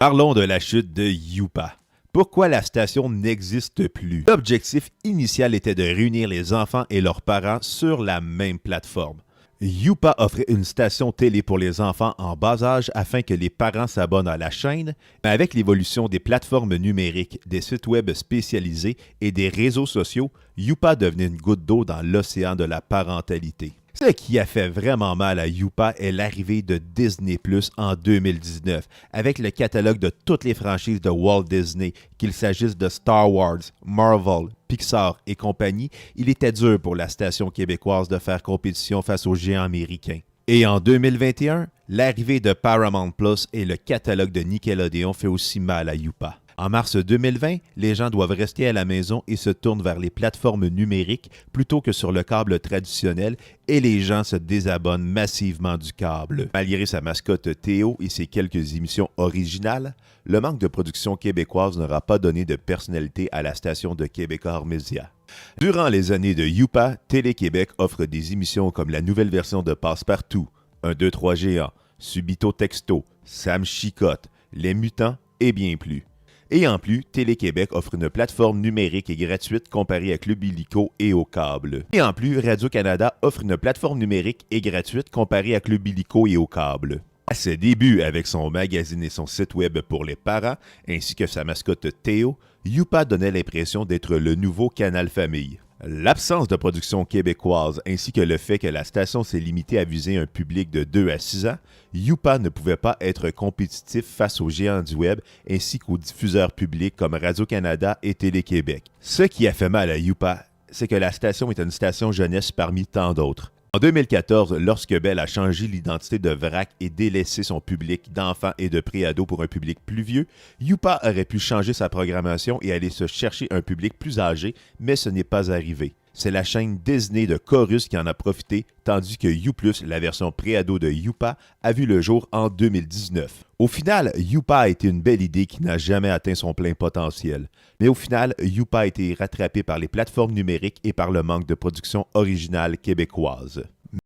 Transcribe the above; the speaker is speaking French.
Parlons de la chute de Youpa. Pourquoi la station n'existe plus? L'objectif initial était de réunir les enfants et leurs parents sur la même plateforme. Youpa offrait une station télé pour les enfants en bas âge afin que les parents s'abonnent à la chaîne, mais avec l'évolution des plateformes numériques, des sites web spécialisés et des réseaux sociaux, Youpa devenait une goutte d'eau dans l'océan de la parentalité. Ce qui a fait vraiment mal à Youpa est l'arrivée de Disney Plus en 2019, avec le catalogue de toutes les franchises de Walt Disney, qu'il s'agisse de Star Wars, Marvel, Pixar et compagnie. Il était dur pour la station québécoise de faire compétition face aux géants américains. Et en 2021, l'arrivée de Paramount Plus et le catalogue de Nickelodeon fait aussi mal à Youpa. En mars 2020, les gens doivent rester à la maison et se tournent vers les plateformes numériques plutôt que sur le câble traditionnel et les gens se désabonnent massivement du câble. Malgré sa mascotte Théo et ses quelques émissions originales, le manque de production québécoise n'aura pas donné de personnalité à la station de Québécois Média. Durant les années de Youpa, Télé-Québec offre des émissions comme la nouvelle version de Passe-Partout, 1, 2, 3 Géants, Subito Texto, Sam Chicotte, Les Mutants et bien plus. Et en plus, Télé-Québec offre une plateforme numérique et gratuite comparée à Club Illico et au câble. Et en plus, Radio-Canada offre une plateforme numérique et gratuite comparée à Club Illico et au câble. À ses débuts avec son magazine et son site web pour les parents, ainsi que sa mascotte Théo, Youpa donnait l'impression d'être le nouveau Canal Famille. L'absence de production québécoise ainsi que le fait que la station s'est limitée à viser un public de 2 à 6 ans, Youpa ne pouvait pas être compétitif face aux géants du web ainsi qu'aux diffuseurs publics comme Radio-Canada et Télé-Québec. Ce qui a fait mal à Youpa, c'est que la station est une station jeunesse parmi tant d'autres. En 2014, lorsque Bell a changé l'identité de VRAC et délaissé son public d'enfants et de préados pour un public plus vieux, Youpa aurait pu changer sa programmation et aller se chercher un public plus âgé, mais ce n'est pas arrivé. C'est la chaîne Disney de Corus qui en a profité, tandis que You+, la version préado de Youpa, a vu le jour en 2019. Au final, Youpa a été une belle idée qui n'a jamais atteint son plein potentiel. Mais au final, Youpa a été rattrapé par les plateformes numériques et par le manque de production originale québécoise.